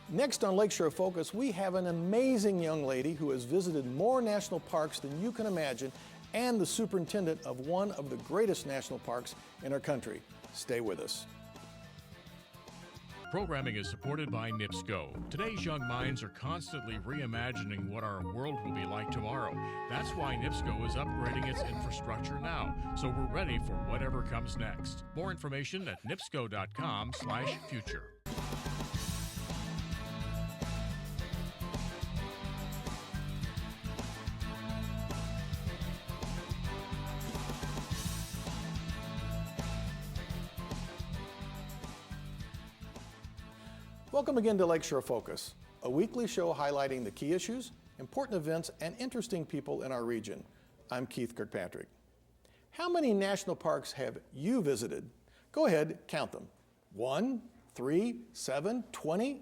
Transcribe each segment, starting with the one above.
Next on Lakeshore Focus, we have an amazing young lady who has visited more national parks than you can imagine and the superintendent of one of the greatest national parks in our country. Stay with us. Programming is supported by NIPSCO. Today's young minds are constantly reimagining what our world will be like tomorrow. That's why NIPSCO is upgrading its infrastructure now, so we're ready for whatever comes next. More information at nipsco.com/future. Welcome again to Lakeshore Focus, a weekly show highlighting the key issues, important events, and interesting people in our region. I'm Keith Kirkpatrick. How many national parks have you visited? Go ahead, count them. 1, 3, 7, 20?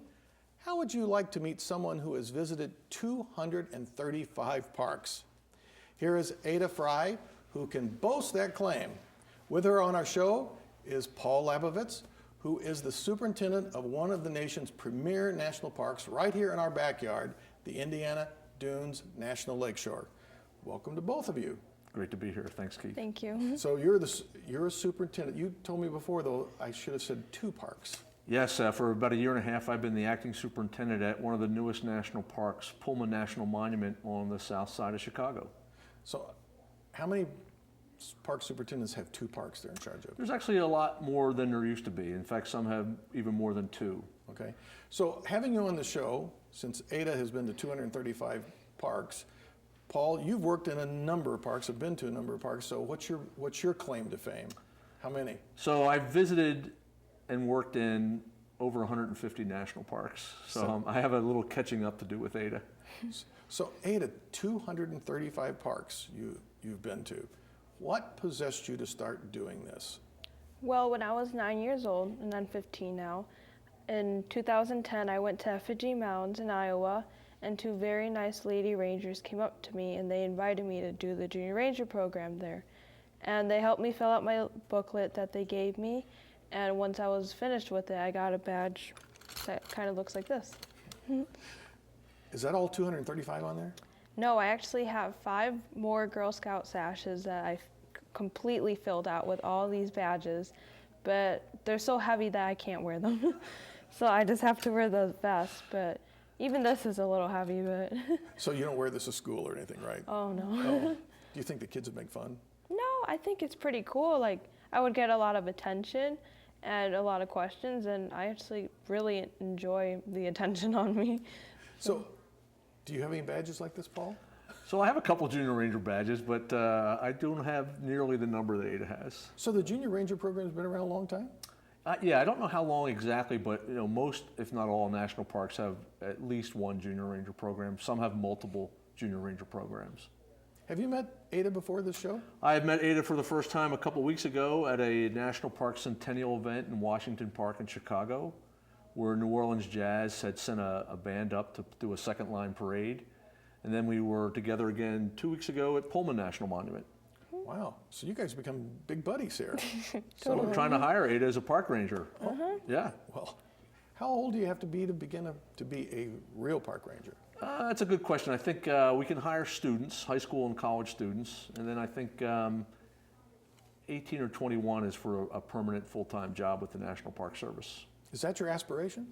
How would you like to meet someone who has visited 235 parks? Here is Aida Frey, who can boast that claim. With her on our show is Paul Labovitz, who is the superintendent of one of the nation's premier national parks right here in our backyard, the Indiana Dunes National Lakeshore. Welcome to both of you. Great to be here. Thanks, Keith. Thank you. So you're a superintendent. You told me before, though, I should have said 2 parks. Yes, for about a year and a half, I've been the acting superintendent at one of the newest national parks, Pullman National Monument on the south side of Chicago. So how many park superintendents have 2 parks they're in charge of? There's actually a lot more than there used to be. In fact, some have even more than 2. Okay. So having you on the show, since Aida has been to 235 parks, Paul, you've worked in a number of parks, have been to a number of parks, so what's your claim to fame? How many? So I've visited and worked in over 150 national parks. So I have a little catching up to do with Aida. So Aida, 235 parks you've been to. What possessed you to start doing this? Well, when I was 9 years old, and I'm 15 now, in 2010 I went to Effigy Mounds in Iowa, and 2 very nice lady rangers came up to me and they invited me to do the junior ranger program there. And they helped me fill out my booklet that they gave me, and once I was finished with it, I got a badge that kind of looks like this. Is that all 235 on there? No, I actually have 5 more Girl Scout sashes that I completely filled out with all these badges, but they're so heavy that I can't wear them. So I just have to wear the vest, but even this is a little heavy, but. So you don't wear this to school or anything, right? Oh, no. Oh. Do you think the kids would make fun? No, I think it's pretty cool. Like, I would get a lot of attention and a lot of questions, and I actually really enjoy the attention on me. So do you have any badges like this, Paul? So I have a couple Junior Ranger badges, but I don't have nearly the number that Aida has. So the Junior Ranger program has been around a long time? Yeah, I don't know how long exactly, but most, if not all, national parks have at least one Junior Ranger program. Some have multiple Junior Ranger programs. Have you met Aida before this show? I had met Aida for the first time a couple weeks ago at a National Park Centennial event in Washington Park in Chicago, where New Orleans Jazz had sent a band up to do a second line parade. And then we were together again 2 weeks ago at Pullman National Monument. Wow, so you guys become big buddies here. So I'm trying to hire Aida as a park ranger. Yeah. Well, how old do you have to be to begin to be a real park ranger? That's a good question. I think we can hire students, high school and college students, and then I think 18 or 21 is for a permanent full-time job with the National Park Service. Is that your aspiration?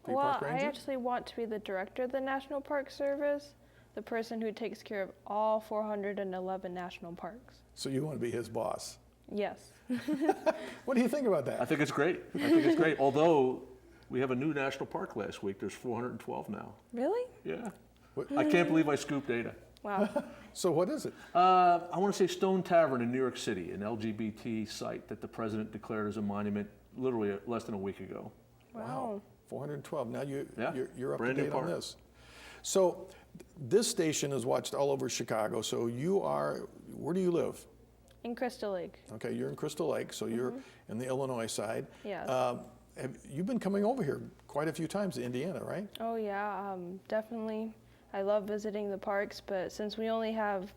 Well, I actually want to be the director of the National Park Service, the person who takes care of all 411 national parks. So you want to be his boss? Yes. What do you think about that? I think it's great. I think it's great. Although we have a new national park last week. There's 412 now. Really? Yeah. I can't believe I scooped Aida. Wow. So what is it? I want to say Stone Tavern in New York City, an LGBT site that the president declared as a monument literally less than a week ago. Wow. 412. Now you're up Brand to new date on park. this. So this station is watched all over Chicago. So where do you live? In Crystal Lake. Okay, you're in Crystal Lake, so you're in the Illinois side. Yes. You've been coming over here quite a few times to Indiana, right? Oh yeah, definitely. I love visiting the parks, but since I only have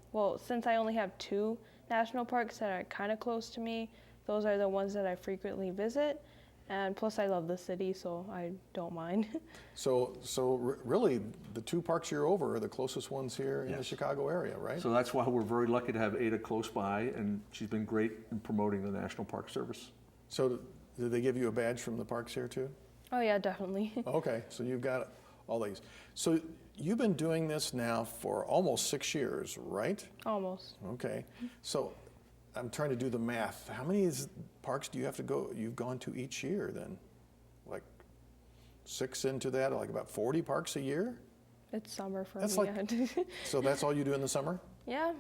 2 national parks that are kind of close to me, those are the ones that I frequently visit. And plus I love the city, so I don't mind. Really, the two parks you're over are the closest ones here in the Yes. Chicago area, right? So that's why we're very lucky to have Ada close by, and she's been great in promoting the National Park Service. So did they give you a badge from the parks here too? Oh yeah, definitely. Okay, so you've got all these. So you've been doing this now for almost 6 years, right? Almost. Okay, so I'm trying to do the math. How many parks do you have to go? You've gone to each year then? Like 6 into that, like about 40 parks a year? It's summer for That's me. So that's all you do in the summer? Yeah,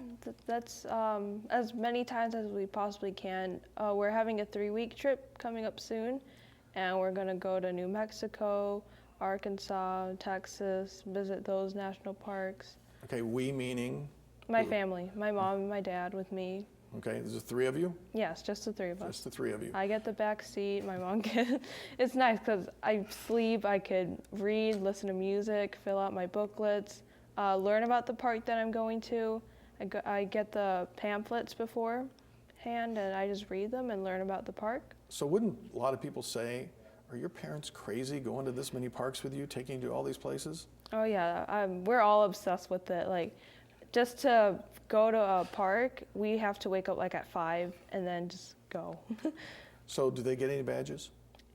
that's as many times as we possibly can. We're having a 3-week trip coming up soon, and we're gonna go to New Mexico, Arkansas, Texas, visit those national parks. Okay, we meaning? My family, my mom and my dad with me. Okay, there's the 3 of you? Yes, just the 3 of us. Just the 3 of you. I get the back seat, my mom gets, it's nice because I sleep, I could read, listen to music, fill out my booklets, learn about the park that I'm going to. I get the pamphlets beforehand and I just read them and learn about the park. So wouldn't a lot of people say, are your parents crazy going to this many parks with you, taking you to all these places? Oh yeah, we're all obsessed with it. Like, just to go to a park, we have to wake up like at 5 and then just go. So do they get any badges?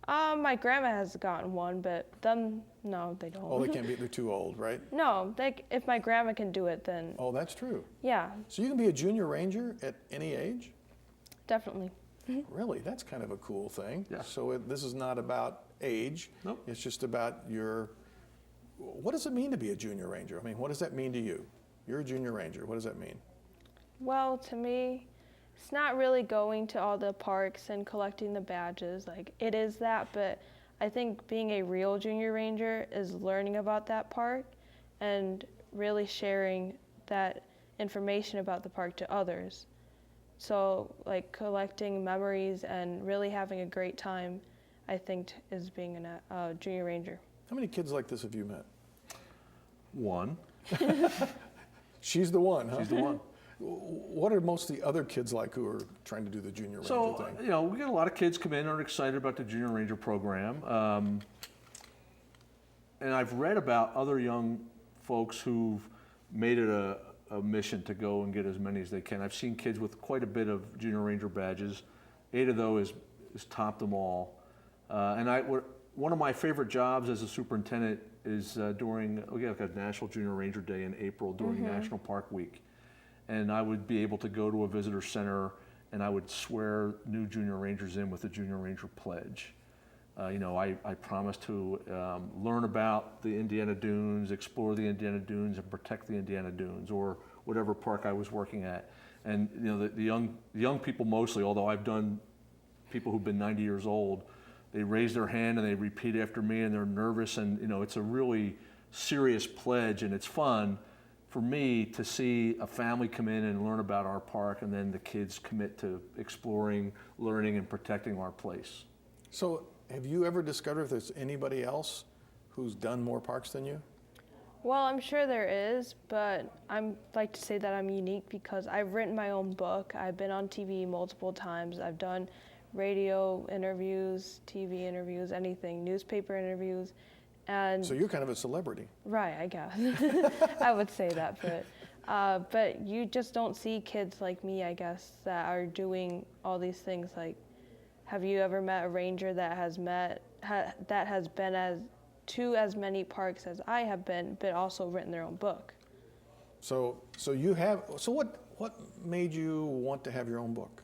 My grandma has gotten one, but them, no, they don't. Oh, they can't be, they're too old, right? No, if my grandma can do it, then Oh, that's true. yeah, So you can be a junior ranger at any age? definitely. Really, that's kind of a cool thing. Yeah. So this is not about age. Nope. It's just about what does it mean to be a junior ranger? I mean, what does that mean to you? You're a junior ranger. What does that mean? Well, to me, it's not really going to all the parks and collecting the badges. Like, it is that, but I think being a real junior ranger is learning about that park and really sharing that information about the park to others. So, like, collecting memories and really having a great time, I think, is being a junior ranger. How many kids like this have you met? One, She's the one, huh? she's the one. What are most of the other kids like who are trying to do the junior ranger So, thing? you know, we get a lot of kids come in and are excited about the Junior Ranger program. And I've read about other young folks who've made it a mission to go and get as many as they can. I've seen kids with quite a bit of Junior Ranger badges. Ada, though, is topped them all. One of my favorite jobs as a superintendent is we have a National Junior Ranger Day in April during National Park Week. And I would be able to go to a visitor center and I would swear new junior rangers in with the Junior Ranger Pledge. I promised to learn about the Indiana Dunes, explore the Indiana Dunes, and protect the Indiana Dunes, or whatever park I was working at. And the young people mostly, although I've done people who've been 90 years old, they raise their hand and they repeat after me, and they're nervous, and it's a really serious pledge, and it's fun for me to see a family come in and learn about our park, and then the kids commit to exploring, learning, and protecting our place. So have you ever discovered if there's anybody else who's done more parks than you? Well, I'm sure there is, but I'm like to say that I'm unique because I've written my own book. I've been on TV multiple times. I've done radio interviews, TV interviews, anything, newspaper interviews. And So you're kind of a celebrity. right, I guess. I would say that, but you just don't see kids like me, I guess, that are doing all these things. Like, have you ever met a ranger that has been to as many parks as I have been, but also written their own book? So what made you want to have your own book?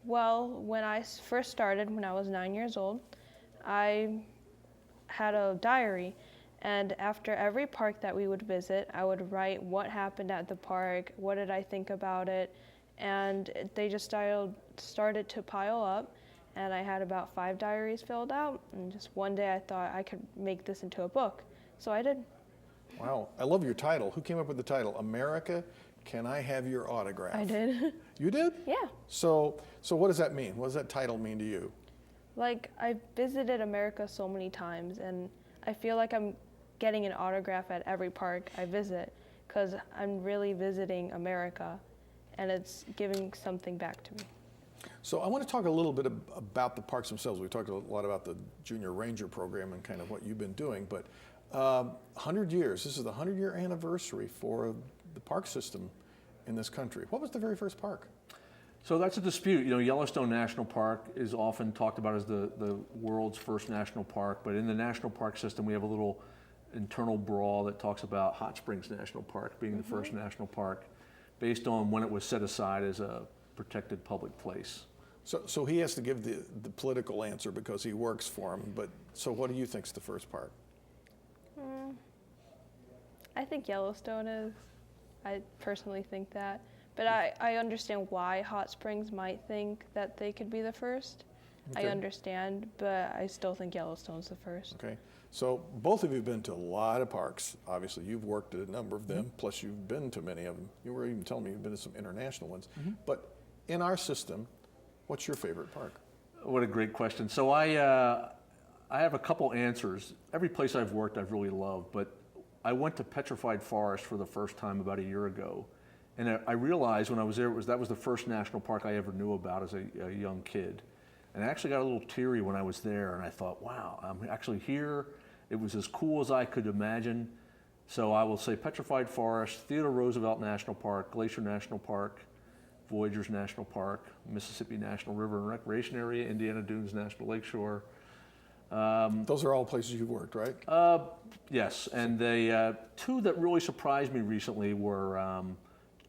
Well, when I first started, when I was 9 years old, I had a diary, and after every park that we would visit, I would write what happened at the park, what did I think about it, and they just started to pile up, and I had about 5 diaries filled out, and just one day I thought I could make this into a book, so I did. Wow, I love your title. Who came up with the title? America, Can I Have Your Autograph? I did. You did? Yeah. So what does that mean? What does that title mean to you? Like, I've visited America so many times, and I feel like I'm getting an autograph at every park I visit, because I'm really visiting America, and it's giving something back to me. So I want to talk a little bit about the parks themselves. We talked a lot about the Junior Ranger program and kind of what you've been doing, but 100 years, this is the 100-year anniversary for the park system in this country. What was the very first park? So that's a dispute. You know, Yellowstone National Park is often talked about as the world's first national park, but in the national park system, we have a little internal brawl that talks about Hot Springs National Park being the first national park based on when it was set aside as a protected public place. So he has to give the political answer because he works for him, but so what do you think's the first park? I think Yellowstone is. I personally think that. But I understand why Hot Springs might think that they could be the first. Okay. I understand, but I still think Yellowstone's the first. Okay, so both of you have been to a lot of parks. Obviously, you've worked at a number of them, plus you've been to many of them. You were even telling me you've been to some international ones. But in our system, what's your favorite park? What a great question. So I have a couple answers. Every place I've worked I've really loved, but I went to Petrified Forest for the first time about a year ago. And I realized when I was there, that was the first national park I ever knew about as a young kid. And I actually got a little teary when I was there, and I thought, wow, I'm actually here. It was as cool as I could imagine. So I will say Petrified Forest, Theodore Roosevelt National Park, Glacier National Park, Voyageurs National Park, Mississippi National River and Recreation Area, Indiana Dunes National Lakeshore. Those are all places you've worked, right? Yes, and the two that really surprised me recently were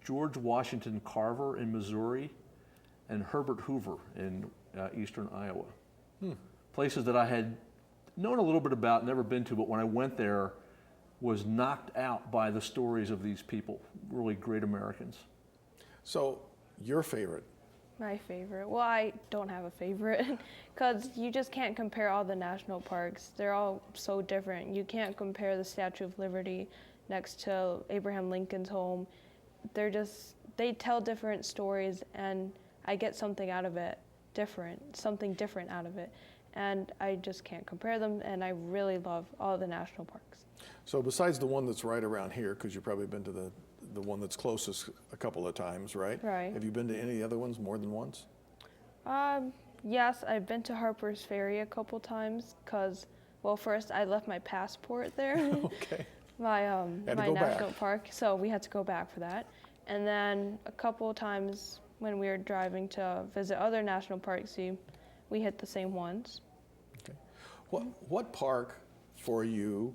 George Washington Carver in Missouri and Herbert Hoover in eastern Iowa. Places that I had known a little bit about, never been to, but when I went there, was knocked out by the stories of these people, really great Americans. So, your favorite? My favorite. Well, I don't have a favorite because you just can't compare all the national parks. They're all so different. You can't compare the Statue of Liberty next to Abraham Lincoln's home. They tell different stories, and I get something out of it something different out of it. And I just can't compare them, and I really love all the national parks. So besides the one that's right around here, because you've probably been to the one that's closest a couple of times, right? Right. Have you been to any other ones more than once? Yes, I've been to Harper's Ferry a couple times because, well, first I left my passport there. Okay. my Had to my go national back. park, so we had to go back for that. And then a couple times when we were driving to visit other national parks, we hit the same ones. Okay. What park for you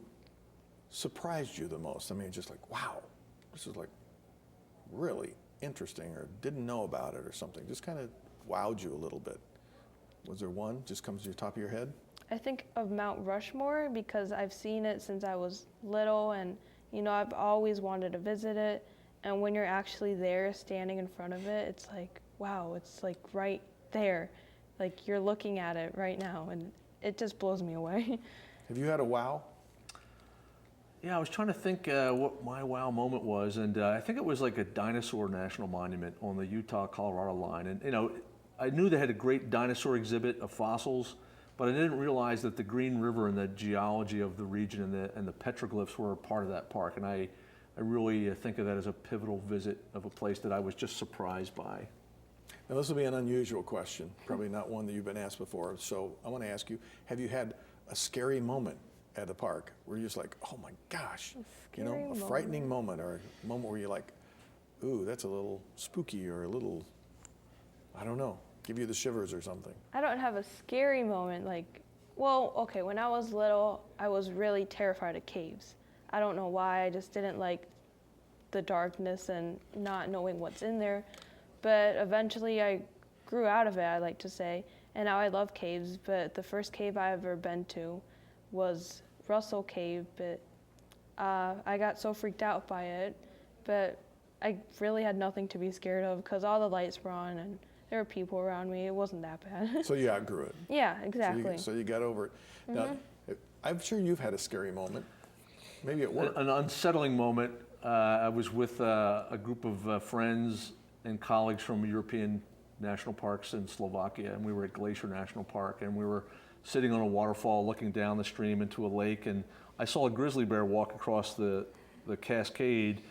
surprised you the most? I mean, just like, wow, this is like really interesting, or didn't know about it or something. Just kind of wowed you a little bit. Was there one just comes to the top of your head? I think of Mount Rushmore because I've seen it since I was little, and I've always wanted to visit it. And when you're actually there, standing in front of it, it's like, wow, it's like right there. Like you're looking at it right now, and it just blows me away. Have you had a wow? Yeah, I was trying to think what my wow moment was, and I think it was like a dinosaur national monument on the Utah-Colorado line. And I knew they had a great dinosaur exhibit of fossils, but I didn't realize that the Green River and the geology of the region and the petroglyphs were a part of that park. And I really think of that as a pivotal visit of a place that I was just surprised by. Now, this will be an unusual question, probably not one that you've been asked before. So I want to ask you, have you had a scary moment at the park where you're just like, oh my gosh, a frightening moment, or a moment where you're like, ooh, that's a little spooky, or a little, I don't know, give you the shivers or something? I don't have a scary moment. When I was little, I was really terrified of caves. I don't know why, I just didn't like the darkness and not knowing what's in there. But eventually I grew out of it, I like to say, and now I love caves. But the first cave I ever been to was Russell Cave, but I got so freaked out by it. But I really had nothing to be scared of because all the lights were on and there were people around me. It wasn't that bad. So you outgrew it. Yeah, exactly. So you got over it. Now, I'm sure you've had a scary moment, maybe at work. An unsettling moment. I was with a group of friends and colleagues from European national parks in Slovakia, and we were at Glacier National Park, and we were sitting on a waterfall looking down the stream into a lake, and I saw a grizzly bear walk across the cascade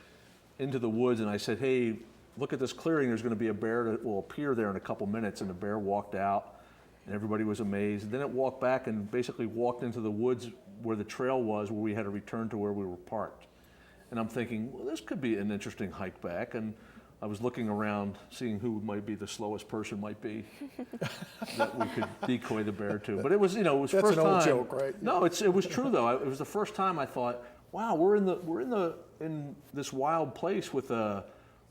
into the woods, and I said, hey, look at this clearing, there's going to be a bear that will appear there in a couple minutes, and the bear walked out, and everybody was amazed. And then it walked back and basically walked into the woods where the trail was, where we had to return to where we were parked. And I'm thinking, well, this could be an interesting hike back. And I was looking around, seeing who might be the slowest person might be that we could decoy the bear to. But it was, it was That's first an old time. joke, right? No, it was true though. It was the first time I thought, wow, we're in this wild place with a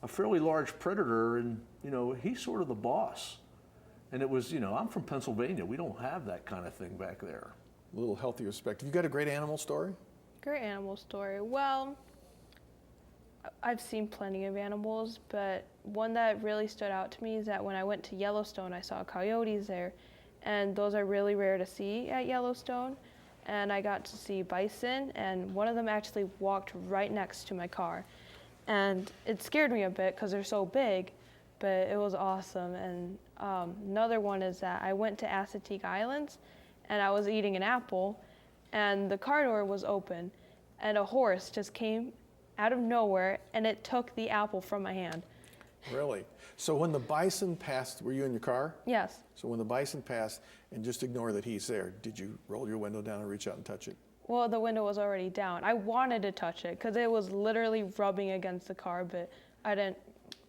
fairly large predator, and he's sort of the boss. And it was, I'm from Pennsylvania. We don't have that kind of thing back there. A little healthy perspective. You got a great animal story? Great animal story. Well, I've seen plenty of animals, but one that really stood out to me is that when I went to Yellowstone, I saw coyotes there, and those are really rare to see at Yellowstone. And I got to see bison, and one of them actually walked right next to my car. And it scared me a bit because they're so big, but it was awesome. And another one is that I went to Assateague Islands, and I was eating an apple, and the car door was open, and a horse just came out of nowhere, and it took the apple from my hand. Really? So when the bison passed, were you in your car? Yes. So when the bison passed, and just ignore that he's there, did you roll your window down and reach out and touch it? Well, the window was already down. I wanted to touch it because it was literally rubbing against the car, but I didn't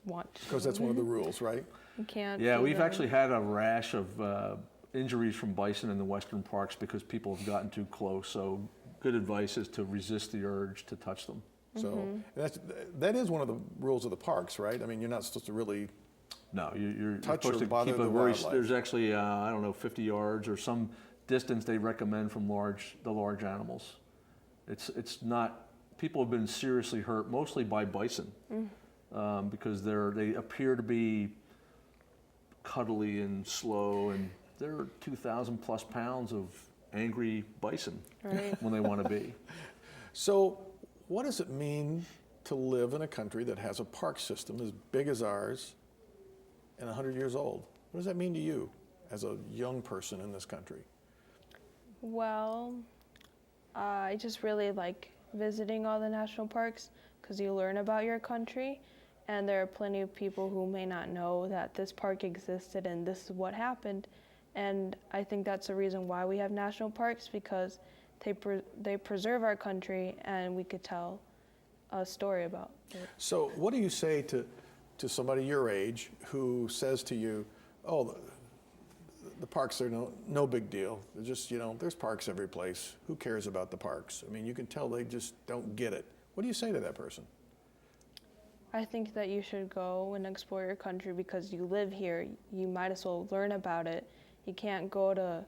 want to. Because that's one of the rules, right? You can't. Yeah, do we've that. actually had a rash of injuries from bison in the western parks because people have gotten too close. So good advice is to resist the urge to touch them. So that is one of the rules of the parks, right? I mean, you're not supposed to really. No, you're Touch supposed or to bother keep the a very. wildlife. There's actually 50 yards or some distance they recommend from the large animals. It's not. People have been seriously hurt, mostly by bison, because they appear to be cuddly and slow, and they're 2,000 plus pounds of angry bison Right. when they want to be. So what does it mean to live in a country that has a park system as big as ours and 100 years old? What does that mean to you as a young person in this country? Well, I just really like visiting all the national parks because you learn about your country, and there are plenty of people who may not know that this park existed and this is what happened. And I think that's the reason why we have national parks, because they preserve our country and we could tell a story about it. So what do you say to somebody your age who says to you, oh, the parks are no big deal. They're just, there's parks every place. Who cares about the parks? I mean, you can tell they just don't get it. What do you say to that person? I think that you should go and explore your country because you live here. You might as well learn about it. You can't go to...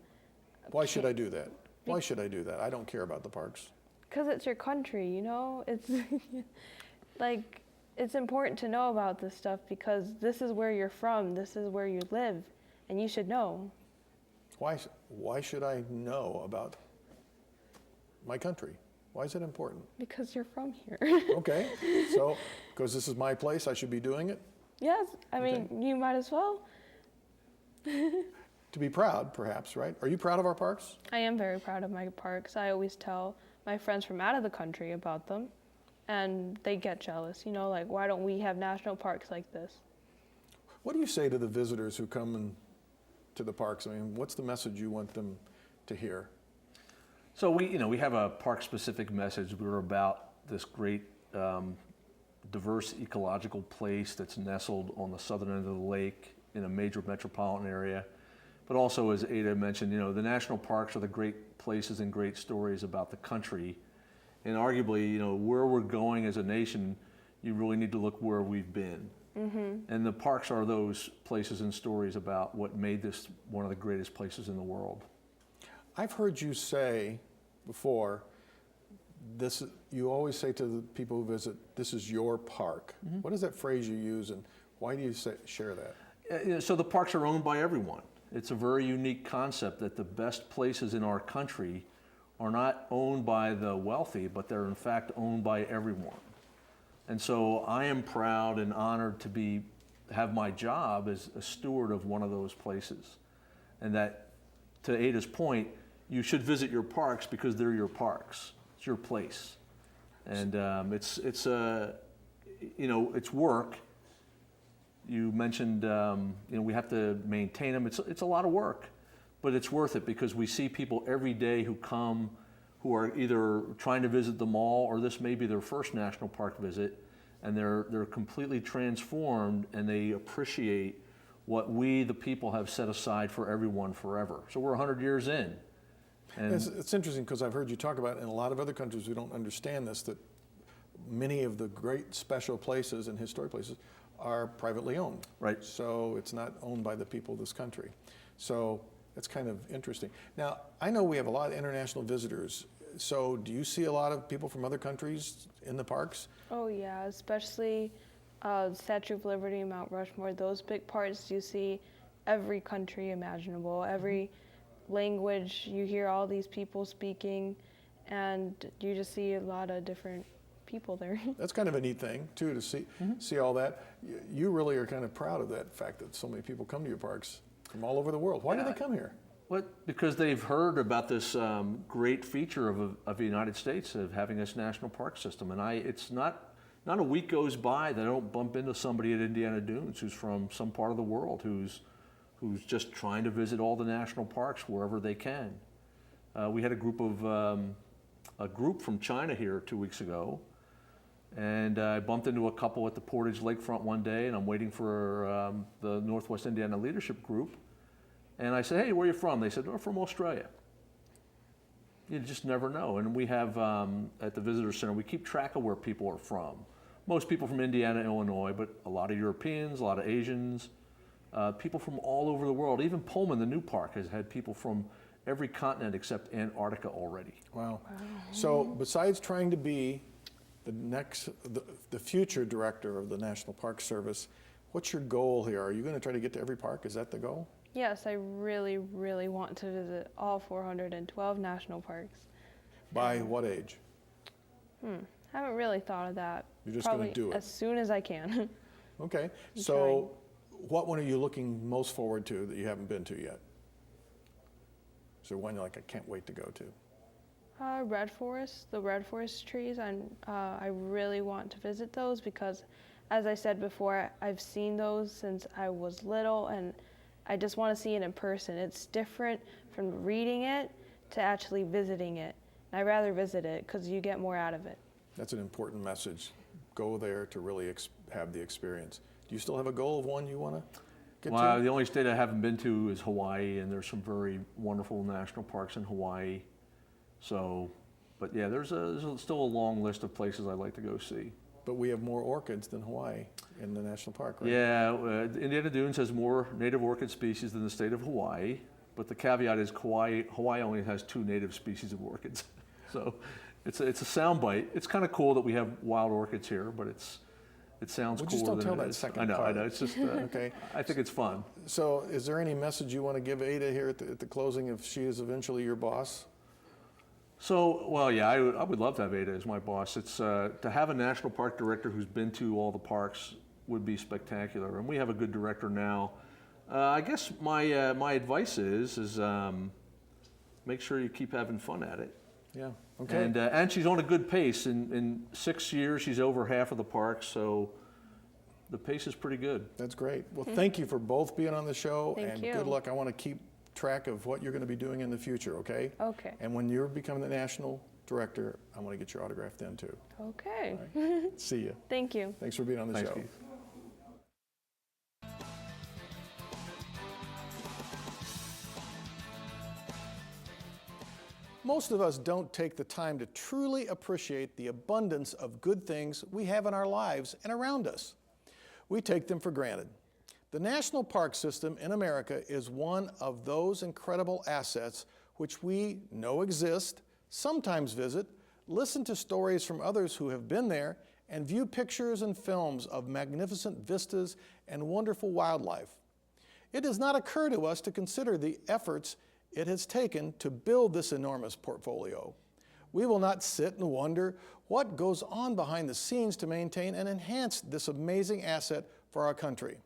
Why should I do that? Why should I do that? I don't care about the parks. Because it's your country, It's like, it's important to know about this stuff because this is where you're from, this is where you live, and you should know. Why should I know about my country? Why is it important? Because you're from here. Okay, so because this is my place, I should be doing it? Yes, I mean, you might as well. To be proud, perhaps, right? Are you proud of our parks? I am very proud of my parks. I always tell my friends from out of the country about them, and they get jealous, like, why don't we have national parks like this? What do you say to the visitors who come to the parks? I mean, what's the message you want them to hear? So we have a park-specific message. We're about this great diverse ecological place that's nestled on the southern end of the lake in a major metropolitan area. But also, as Aida mentioned, the national parks are the great places and great stories about the country. And arguably, where we're going as a nation, you really need to look where we've been. And the parks are those places and stories about what made this one of the greatest places in the world. I've heard you say before, you always say to the people who visit, this is your park. What is that phrase you use, and why do you share that? So the parks are owned by everyone. It's a very unique concept that the best places in our country are not owned by the wealthy, but they're in fact owned by everyone. And so I am proud and honored to have my job as a steward of one of those places. And that, to Aida's point, you should visit your parks because they're your parks. It's your place. And it's work, You mentioned, we have to maintain them. It's a lot of work, but it's worth it because we see people every day who come, who are either trying to visit the mall or this may be their first national park visit, and they're completely transformed and they appreciate what we, the people, have set aside for everyone forever. So we're 100 years in. And It's interesting because I've heard you talk about in a lot of other countries we don't understand this, that many of the great special places and historic places are privately owned. Right. So it's not owned by the people of this country. So it's kind of interesting. Now, I know we have a lot of international visitors. So do you see a lot of people from other countries in the parks? Oh yeah, especially Statue of Liberty, Mount Rushmore, those big parts. You see every country imaginable, every language. You hear all these people speaking, and you just see a lot of different people there. That's kind of a neat thing, too, to see all that. You really are kind of proud of that fact that so many people come to your parks from all over the world. Why do they come here? Because they've heard about this great feature of the United States of having this national park system, and it's not a week goes by that I don't bump into somebody at Indiana Dunes who's from some part of the world who's just trying to visit all the national parks wherever they can. We had a group from China here 2 weeks ago, and I bumped into a couple at the Portage Lakefront one day, and I'm waiting for the Northwest Indiana Leadership Group. And I said, hey, where are you from? They said, oh, from Australia. You just never know. And we have, at the Visitor Center, we keep track of where people are from. Most people from Indiana, Illinois, but a lot of Europeans, a lot of Asians, people from all over the world. Even Pullman, the new park, has had people from every continent except Antarctica already. Wow. So besides trying to be the future director of the National Park Service, what's your goal here? Are you going to try to get to every park? Is that the goal? Yes, I really, really want to visit all 412 national parks. By what age? Haven't really thought of that. You're just going to do it? As soon as I can. Okay. So what one are you looking most forward to that you haven't been to yet? Is there one you're like, I can't wait to go to? Red forest, the red forest trees, and I really want to visit those because, as I said before, I've seen those since I was little, and I just want to see it in person. It's different from reading it to actually visiting it. And I'd rather visit it because you get more out of it. That's an important message. Go there to really have the experience. Do you still have a goal of one you want to get to? The only state I haven't been to is Hawaii, and there's some very wonderful national parks in Hawaii. So, but yeah, there's still a long list of places I'd like to go see. But we have more orchids than Hawaii in the national park, right? Yeah, Indiana Dunes has more native orchid species than the state of Hawaii, but the caveat is Hawaii only has 2 native species of orchids. So it's a soundbite. It's kind of cool that we have wild orchids here, but it sounds cooler Just don't than tell it that is. second I part. know. It's just Okay. I think it's fun. So is there any message you want to give Ada here at the closing if she is eventually your boss? So, well, yeah, I would love to have Ada as my boss. It's to have a national park director who's been to all the parks would be spectacular, and we have a good director now. I guess my advice is make sure you keep having fun at it. Yeah. Okay. And she's on a good pace. In 6 years, she's over half of the parks, so the pace is pretty good. That's great. Well, thank you for both being on the show, Thank you. Good luck. I want to keep track of what you're going to be doing in the future, okay? Okay. And when you're becoming the national director, I want to get your autograph then too. Okay. See you. Thank you. Thanks for being on the Thanks, show. Keith. Most of us don't take the time to truly appreciate the abundance of good things we have in our lives and around us. We take them for granted. The national park system in America is one of those incredible assets which we know exist, sometimes visit, listen to stories from others who have been there, and view pictures and films of magnificent vistas and wonderful wildlife. It does not occur to us to consider the efforts it has taken to build this enormous portfolio. We will not sit and wonder what goes on behind the scenes to maintain and enhance this amazing asset for our country.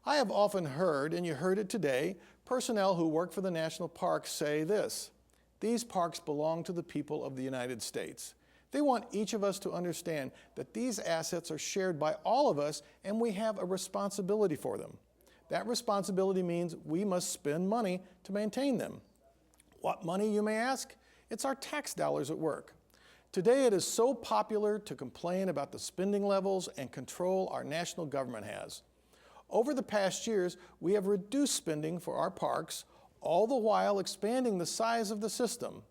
I have often heard, and you heard it today, personnel who work for the national parks say this: these parks belong to the people of the United States. They want each of us to understand that these assets are shared by all of us and we have a responsibility for them. That responsibility means we must spend money to maintain them. What money, you may ask? It's our tax dollars at work. Today it is so popular to complain about the spending levels and control our national government has. Over the past years, we have reduced spending for our parks, all the while expanding the size of the system.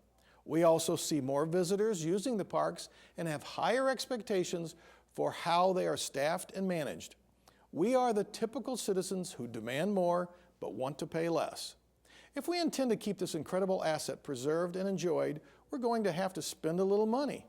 We also see more visitors using the parks and have higher expectations for how they are staffed and managed. We are the typical citizens who demand more but want to pay less. If we intend to keep this incredible asset preserved and enjoyed, we're going to have to spend a little money.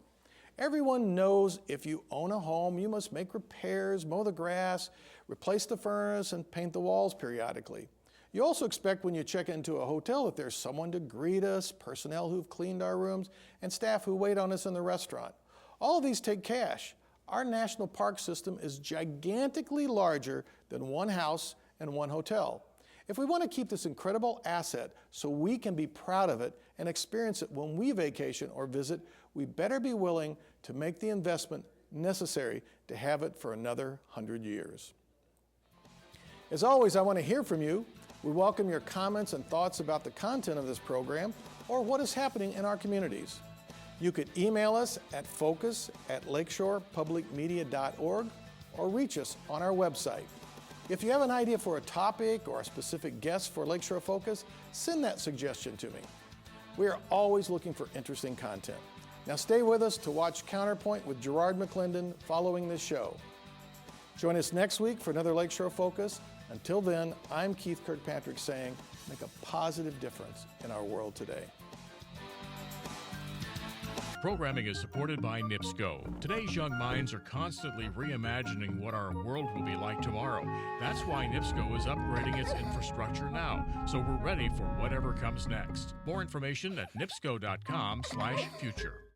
Everyone knows if you own a home, you must make repairs, mow the grass, replace the furnace, and paint the walls periodically. You also expect when you check into a hotel that there's someone to greet us, personnel who've cleaned our rooms, and staff who wait on us in the restaurant. All of these take cash. Our national park system is gigantically larger than one house and one hotel. If we want to keep this incredible asset so we can be proud of it and experience it when we vacation or visit, we better be willing to make the investment necessary to have it for another 100 years. As always, I want to hear from you. We welcome your comments and thoughts about the content of this program or what is happening in our communities. You could email us at focus@lakeshorepublicmedia.org or reach us on our website. If you have an idea for a topic or a specific guest for Lakeshore Focus, send that suggestion to me. We are always looking for interesting content. Now stay with us to watch Counterpoint with Gerard McClendon following this show. Join us next week for another Lakeshore Focus. Until then, I'm Keith Kirkpatrick saying, make a positive difference in our world today. Programming is supported by NIPSCO. Today's young minds are constantly reimagining what our world will be like tomorrow. That's why NIPSCO is upgrading its infrastructure now, so we're ready for whatever comes next. More information at nipsco.com/future.